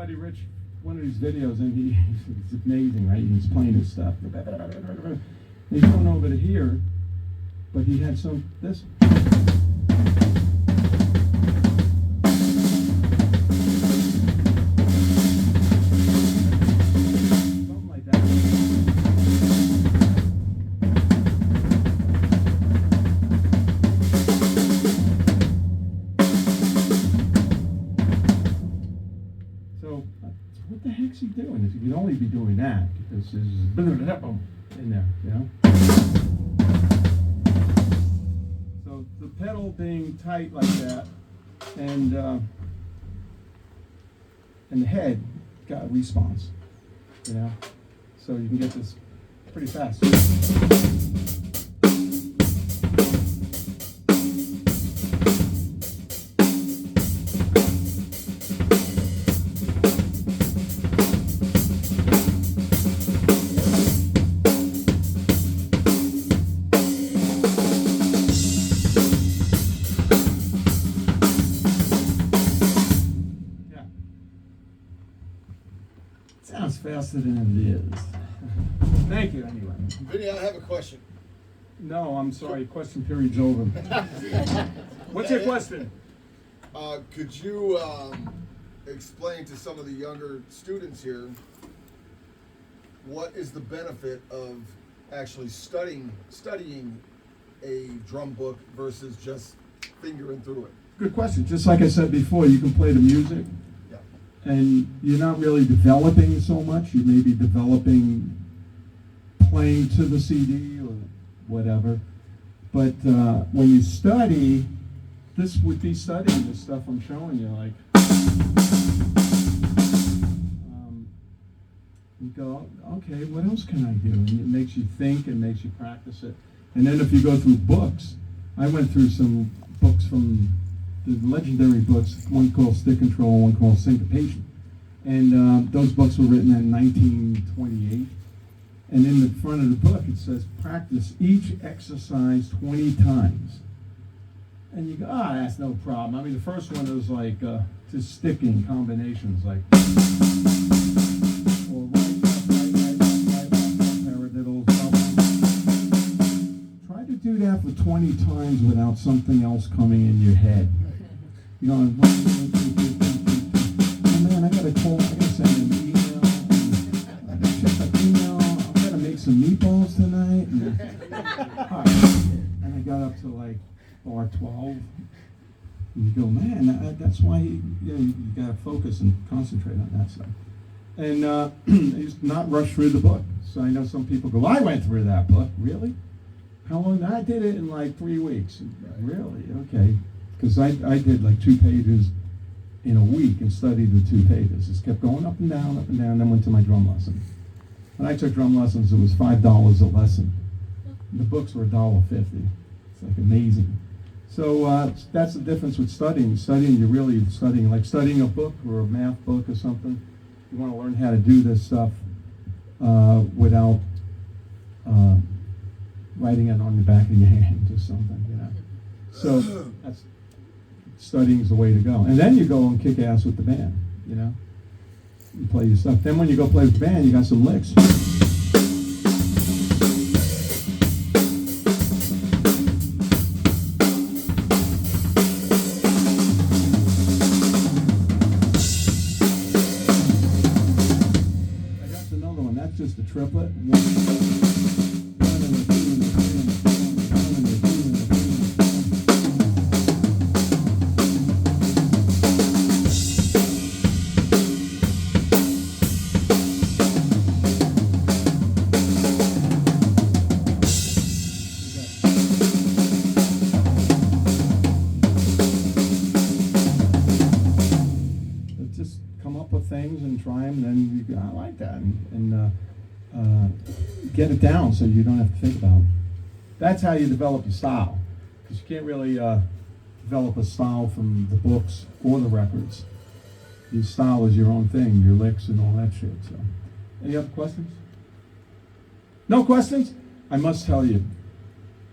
buddy Rich one of these videos, and it's amazing, right? He's playing his stuff. He's going over to here, but he had this. Something like that. So, what the heck's he doing? He could only be doing that because there's in there, you know? So the pedal being tight like that, and the head got a response, you know? So you can get this pretty fast. Sounds faster than it is. Thank you, anyway. Vinny, I have a question. No, I'm sorry. Question period's over. What's your question? Could you explain to some of the younger students here what is the benefit of actually studying a drum book versus just fingering through it? Good question. Just like I said before, you can play the music. And you're not really developing so much. You may be developing playing to the CD or whatever. But when you study, this would be studying the stuff I'm showing you. Like, you go, okay, what else can I do? And it makes you think and makes you practice it. And then if you go through books, I went through some books from the legendary books, one called Stick Control, one called Syncopation. And those books were written in 1928. And in the front of the book it says, practice each exercise 20 times. And you go, that's no problem. I mean, the first one was like just sticking combinations, like or right, paradiddles, try to do that for 20 times without something else coming in your head. You know, oh man, I gotta call, I gotta send an email, I gotta check my email, I'm gonna make some meatballs tonight. And I got up to like bar 12. And you go, man, that's why you gotta focus and concentrate on that stuff. And I used to not rush through the book. So I know some people go, I went through that book. Really? How long? I did it in like 3 weeks. Really? Okay. Because I did like 2 pages in a week and studied the 2 pages. Just kept going up and down, then went to my drum lesson. When I took drum lessons, it was $5 a lesson. The books were $1.50. It's like amazing. So that's the difference with studying. Studying, you're really studying, like studying a book or a math book or something. You want to learn how to do this stuff without writing it on the back of your hand or something, you know. So that's studying is the way to go. And then you go and kick ass with the band, you know. You play your stuff. Then when you go play with the band, you got some licks. I got another one. That's just a triplet. Things and try them, then you go, I like that, and get it down so you don't have to think about it. That's how you develop a style, because you can't really develop a style from the books or the records. Your style is your own thing, your licks and all that shit. So, any other questions? No questions? I must tell you,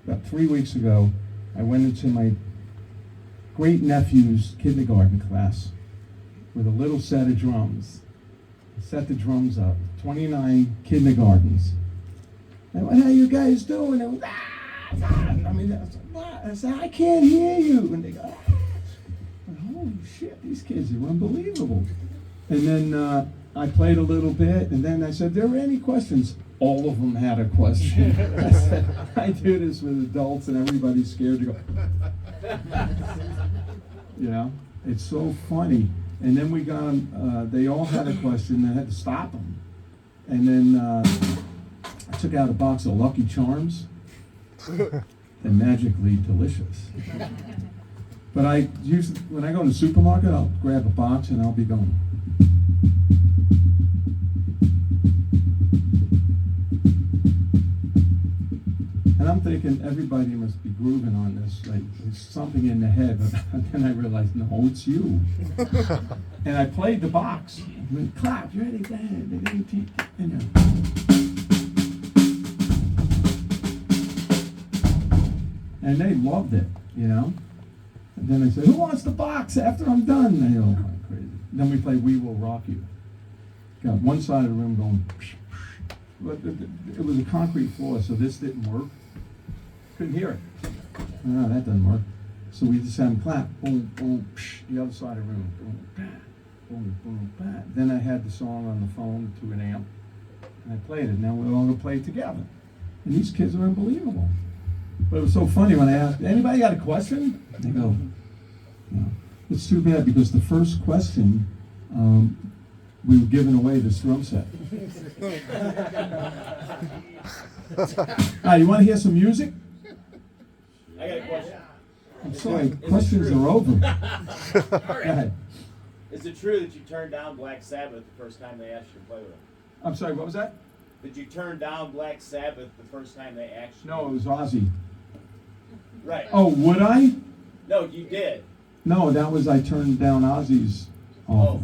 about 3 weeks ago, I went into my great nephew's kindergarten class with a little set of drums. set the drums up, 29 kindergartens. And what are you guys doing? And, I mean, I was like, what? I said, I can't hear you. And they go, ah. Holy shit, these kids are unbelievable. And then I played a little bit, and then I said, there were any questions? All of them had a question. I said, I do this with adults, and everybody's scared to go. You know, it's so funny. And then we got them, they all had a question, and I had to stop them. And then I took out a box of Lucky Charms. They're magically delicious. But I usually, when I go to the supermarket, I'll grab a box and I'll be going. And I'm thinking everybody must be grooving on this, like there's something in the head, but then I realized, no, it's you. And I played the box. I went, clap, you ready? And they loved it, you know? And then I said, who wants the box after I'm done? And they all went crazy. Then we played We Will Rock You. Got one side of the room going, but it was a concrete floor, so this didn't work. Couldn't hear it. No, that doesn't work. So we just had them clap, boom, boom, psh, the other side of the room, boom, bah, boom, boom, bah. Then I had the song on the phone to an amp, and I played it. Now we're all gonna play it together. And these kids are unbelievable. But it was so funny when I asked, anybody got a question? They go, you know, it's too bad because the first question, we were giving away this drum set. You want to hear some music? I got a question. I'm sorry, questions are over. Go ahead. Is it true that you turned down Black Sabbath the first time they asked you to play with them? I'm sorry, what was that? Did you turn down Black Sabbath the first time they asked you? No, it was Ozzy. Right. Oh, would I? No, you did. No, that was I turned down Ozzy's offer.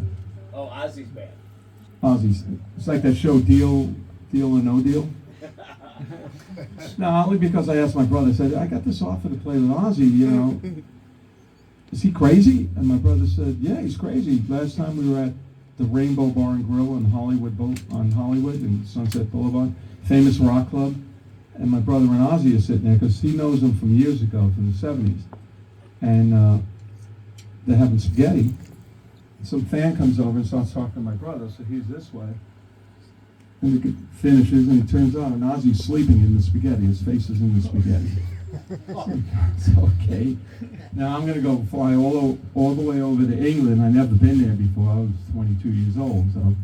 Oh, Ozzy's band. Ozzy's. It's like that show Deal or No Deal. No, only because I asked my brother, I said, I got this offer to play with Ozzy, you know. Is he crazy? And my brother said, yeah, he's crazy. Last time we were at the Rainbow Bar and Grill on Hollywood and Sunset Boulevard, famous rock club. And my brother and Ozzy are sitting there because he knows them from years ago, from the 70s. And they're having spaghetti. Some fan comes over and starts talking to my brother, so he's this way. And he finishes and he turns on, and Ozzy's sleeping in the spaghetti. His face is in the spaghetti. It's okay. Now I'm going to go fly all the way over to England. I've never been there before. I was 22 years old, so I've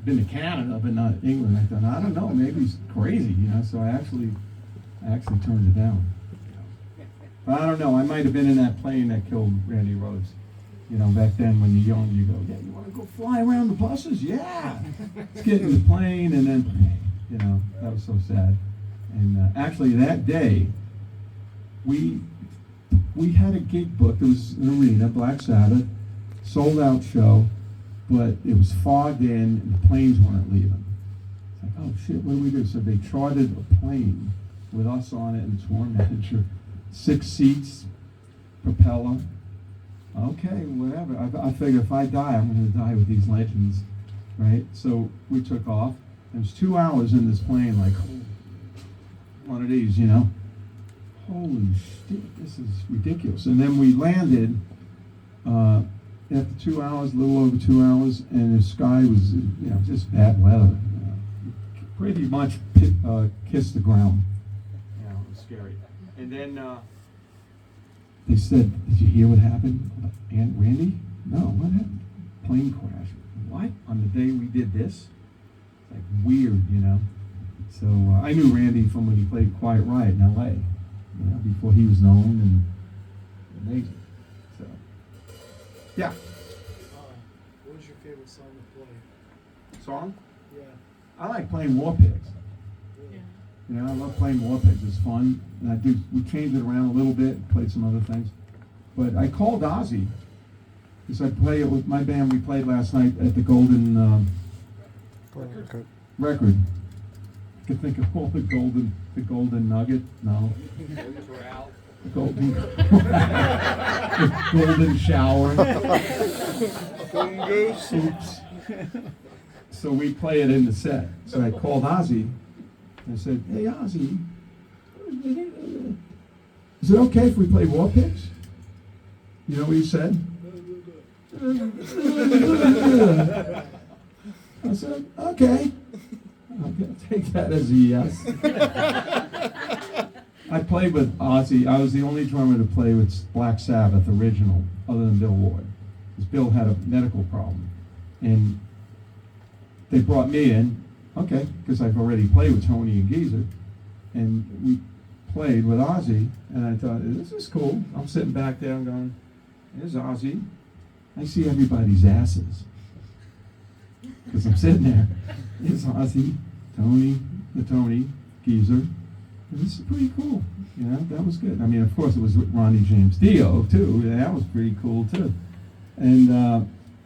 been to Canada, but not England. I thought, I don't know, maybe he's crazy, you know. So I actually turned it down. But I don't know. I might have been in that plane that killed Randy Rhoads. You know, back then when you're young, you go, yeah, you want to go fly around the buses? Yeah. Let's get in the plane, and then, you know, that was so sad. And actually that day, we had a gig booked. It was an arena, Black Sabbath, sold out show, but it was fogged in and the planes weren't leaving. It's like, oh shit, what do we do? So they chartered a plane with us on it and the tour manager, 6 seats, propeller. Okay, whatever. I figure if I die, I'm going to die with these legends, right? So we took off. It was 2 hours in this plane, like one of these, you know. Holy shit, this is ridiculous. And then we landed after 2 hours, a little over 2 hours, and the sky was, you know, just bad weather. Pretty much kissed the ground. Yeah, it was scary. And then they said, did you hear what happened? Aunt Randy? No, what happened? Plane crash. What? On the day we did this? It's like weird, you know. So I knew Randy from when he played Quiet Riot in L.A., you know, before he was known and amazing. So, yeah. What was your favorite song to play? Song? Yeah. I like playing War Pigs. Really? You know, I love playing War Pigs. It's fun. And we changed it around a little bit, played some other things. But I called Ozzy because I play it with my band. We played last night at the Golden Record. I could think of all the Golden Nugget. No. The Golden the Golden Shower. Golden Goose. Oops. So we play it in the set. So I called Ozzy. I said, "Hey, Ozzy, is it okay if we play War Pigs?" You know what he said? I said, "Okay. I'll take that as a yes." I played with Ozzy. I was the only drummer to play with Black Sabbath original, other than Bill Ward, because Bill had a medical problem, and they brought me in, okay, because I've already played with Tony and Geezer, and we played with Ozzy, and I thought, this is cool. I'm sitting back there, I'm going, there's Ozzy. I see everybody's asses, because I'm sitting there. There's Ozzy, Tony, Geezer. This is pretty cool. You know, that was good. I mean, of course, it was with Ronnie James Dio, too. That was pretty cool, too. And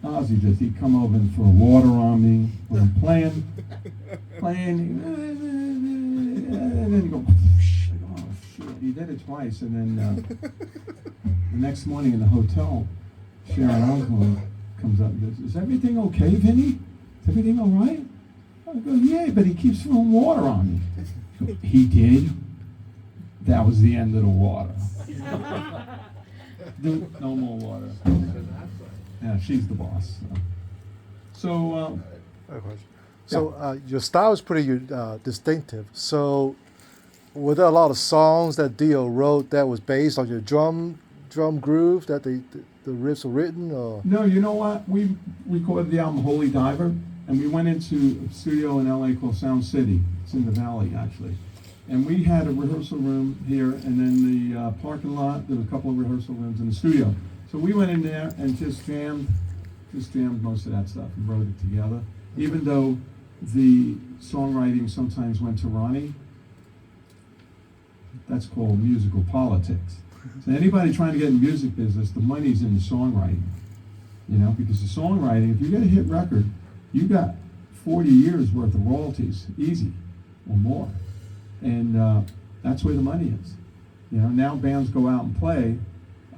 Ozzy he'd come over and throw water on me when I'm playing, and then he'd go, oh, shit. He did it twice, and then the next morning in the hotel, Sharon Osbourne comes up and goes, "Is everything okay, Vinny? Is everything all right?" I go, "Yeah, but he keeps throwing water on me." He did. That was the end of the water. No more water. Yeah, she's the boss. So your style is pretty distinctive. So were there a lot of songs that Dio wrote that was based on your drum groove that the riffs were written? Or? No, you know what? We recorded the album Holy Diver, and we went into a studio in LA called Sound City. It's in the Valley, actually. And we had a rehearsal room here, and then the parking lot, there were a couple of rehearsal rooms in the studio. So we went in there and just jammed most of that stuff and wrote it together. Even though the songwriting sometimes went to Ronnie, that's called musical politics. So anybody trying to get in the music business, the money's in the songwriting. You know, because the songwriting, if you get a hit record, you got 40 years worth of royalties, easy, or more. And that's where the money is. You know, now bands go out and play.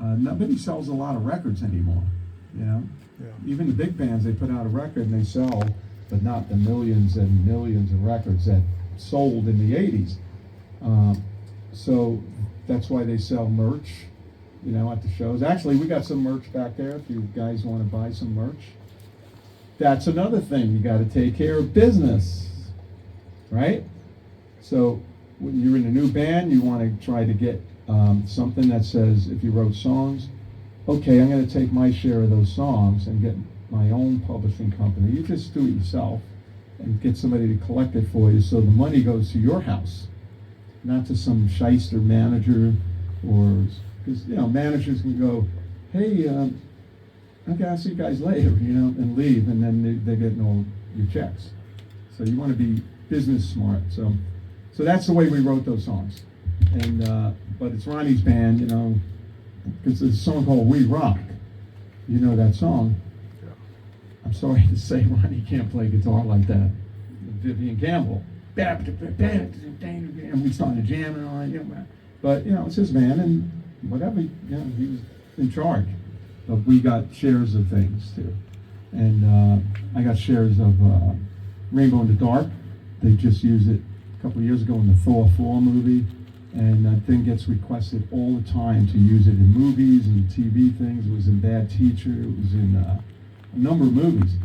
Nobody sells a lot of records anymore. You know, even the big bands, they put out a record and they sell, but not the millions and millions of records that sold in the 80s. So that's why they sell merch, you know, at the shows. Actually, we got some merch back there if you guys want to buy some merch. That's another thing. You got to take care of business, right? So when you're in a new band, you want to try to get something that says, if you wrote songs, okay, I'm going to take my share of those songs and get my own publishing company. You just do it yourself and get somebody to collect it for you so the money goes to your house, not to some shyster manager, or, because, you know, managers can go, hey, okay, I'll see you guys later, you know, and leave, and then they're getting all your checks. So you want to be business smart. So that's the way we wrote those songs. And but it's Ronnie's band, you know, because there's a song called We Rock. You know that song. Yeah. I'm sorry to say Ronnie can't play guitar like that. Vivian Campbell. And we started jamming on it, you know. But, you know, it's his band, and whatever, you know, he was in charge. But we got shares of things, too. And I got shares of Rainbow in the Dark. They just used it a couple of years ago in the Thor 4 movie. And that thing gets requested all the time to use it in movies and TV things. It was in Bad Teacher. It was in a number of movies.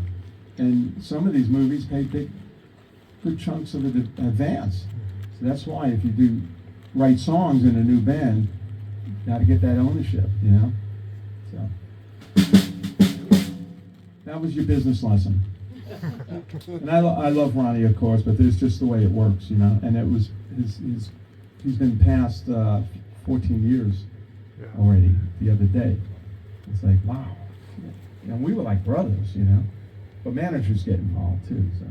And some of these movies pay good chunks of it in advance. So that's why if you do write songs in a new band, you got to get that ownership, you know? So that was your business lesson. And I love Ronnie, of course, but there's just the way it works, you know? And it was he's been past 14 years already the other day. It's like, wow. You know, we were like brothers, you know. But managers get involved too, so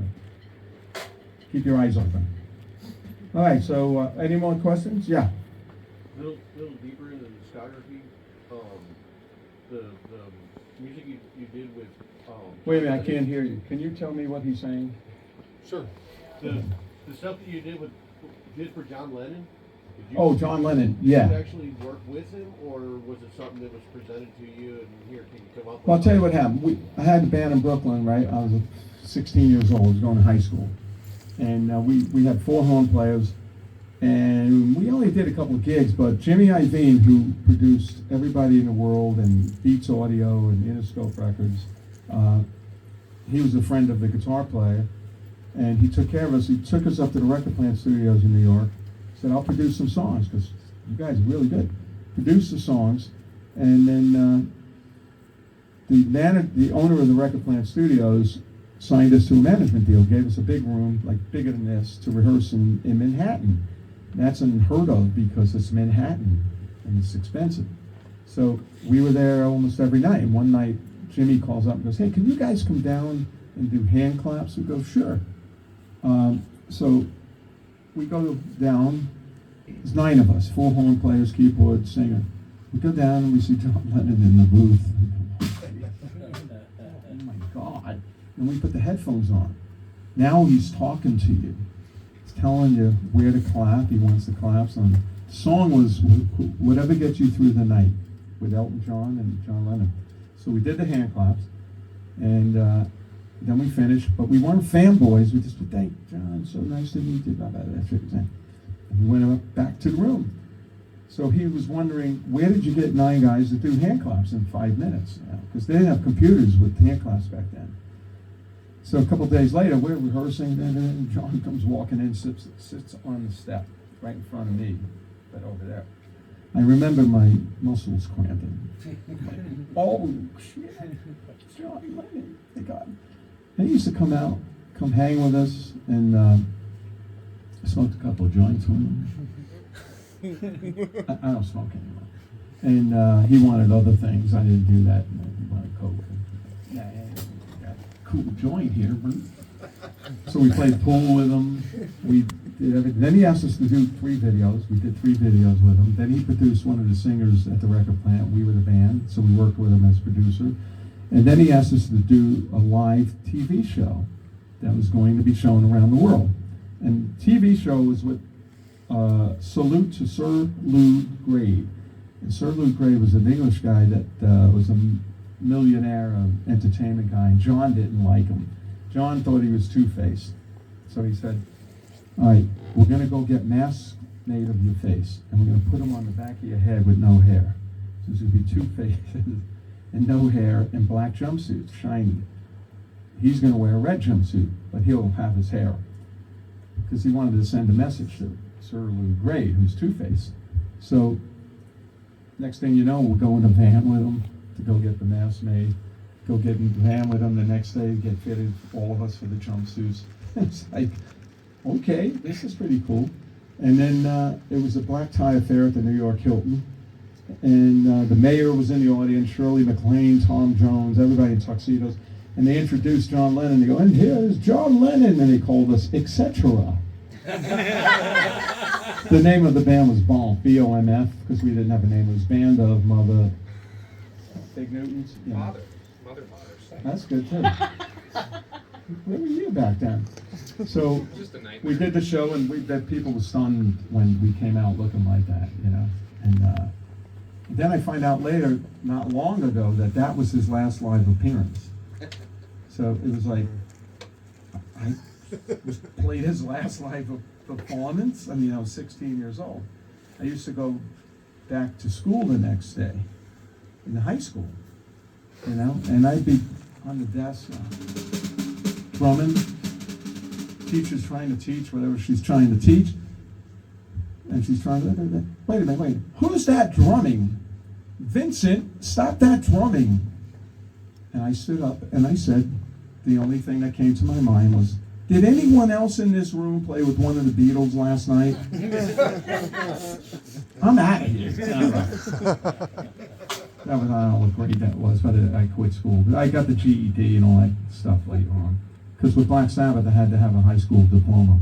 keep your eyes open. All right, so any more questions? Yeah. A little deeper into the discography, the music you did with. Wait a minute, I can't hear you. Can you tell me what he's saying? Sure. The stuff that you did for John Lennon. Oh, John Lennon, yeah. Did you actually work with him, or was it something that was presented to you and here, can you come up with? Well, I'll tell you what happened. I had a band in Brooklyn, right? I was a 16 years old, was going to high school. And we had 4 horn players, and we only did a couple of gigs, but Jimmy Iovine, who produced Everybody in the World and Beats Audio and Interscope Records, he was a friend of the guitar player, and he took care of us. He took us up to the Record Plant Studios in New York, said, I'll produce some songs, because you guys are really good. Produced the songs, and then the owner of the Record Plant Studios signed us to a management deal, gave us a big room, like bigger than this, to rehearse in Manhattan. That's unheard of because it's Manhattan and it's expensive. So we were there almost every night. And one night, Jimmy calls up and goes, hey, can you guys come down and do hand claps? We go, sure. So we go down. There's 9 of us, 4 horn players, keyboard, singer. We go down and we see John Lennon in the booth. Oh my God. And we put the headphones on. Now he's talking to you. He's telling you where to clap. He wants the claps on. The song was Whatever Gets You Through the Night with Elton John and John Lennon. So we did the hand claps, and then we finished, but we weren't fanboys. We just said, thank John, so nice to meet you, blah, blah, blah, that thing. And we went up back to the room. So he was wondering, where did you get 9 guys to do hand claps in 5 minutes? Because they didn't have computers with hand claps back then. So a couple of days later, we're rehearsing, and John comes walking in, sits on the step right in front of me, right over there. I remember my muscles cramping. Oh, shit, Johnny Lennon, thank God. And he used to come out, come hang with us, and I smoked a couple of joints with him. I don't smoke anymore. And he wanted other things. I didn't do that. He wanted coke. Yeah, got a cool joint here. So we played pool with him. We did everything. Then he asked us to do 3 videos. We did 3 videos with him. Then he produced one of the singers at the record plant. We were the band, so we worked with him as producer. And then he asked us to do a live TV show that was going to be shown around the world. And TV show was with salute to Sir Lou Grade. And Sir Lou Grade was an English guy that was a millionaire entertainment guy, and John didn't like him. John thought he was two-faced. So he said, all right, we're going to go get masks made of your face, and we're going to put them on the back of your head with no hair. So this would be 2 faces and no hair and black jumpsuits, shiny. He's going to wear a red jumpsuit, but he'll have his hair. Because he wanted to send a message to Sir Lou Grade, who's two-faced. So next thing you know, we'll go in a van with him to go get the mask made. Go get in the van with him the next day, get fitted, all of us for the jumpsuits. It's like, okay, this is pretty cool. And then it was a black tie affair at the New York Hilton. And the mayor was in the audience, Shirley MacLaine, Tom Jones, everybody in tuxedos. And they introduced John Lennon. They go, and here's John Lennon. And they called us, etc. The name of the band was Bomf, B-O-M-F, because we didn't have a name. It was Band of Mother Big Newtons. You know. Mother Fathers. That's good too. Where were you back then? So we did the show, and that people were stunned when we came out looking like that, you know. And then I find out later, not long ago, that was his last live appearance. So it was like, I played his last live performance. I mean, I was 16 years old. I used to go back to school the next day, in the high school, you know, and I'd be on the desk drumming, teacher's trying to teach whatever she's trying to teach, and she's trying to, wait a minute, who's that drumming? Vincent, stop that drumming. And I stood up and I said, the only thing that came to my mind was, did anyone else in this room play with one of the Beatles last night? I'm out of here. That was, I don't know what grade that was, but I quit school. I got the GED and all that stuff later on. Because with Black Sabbath, I had to have a high school diploma.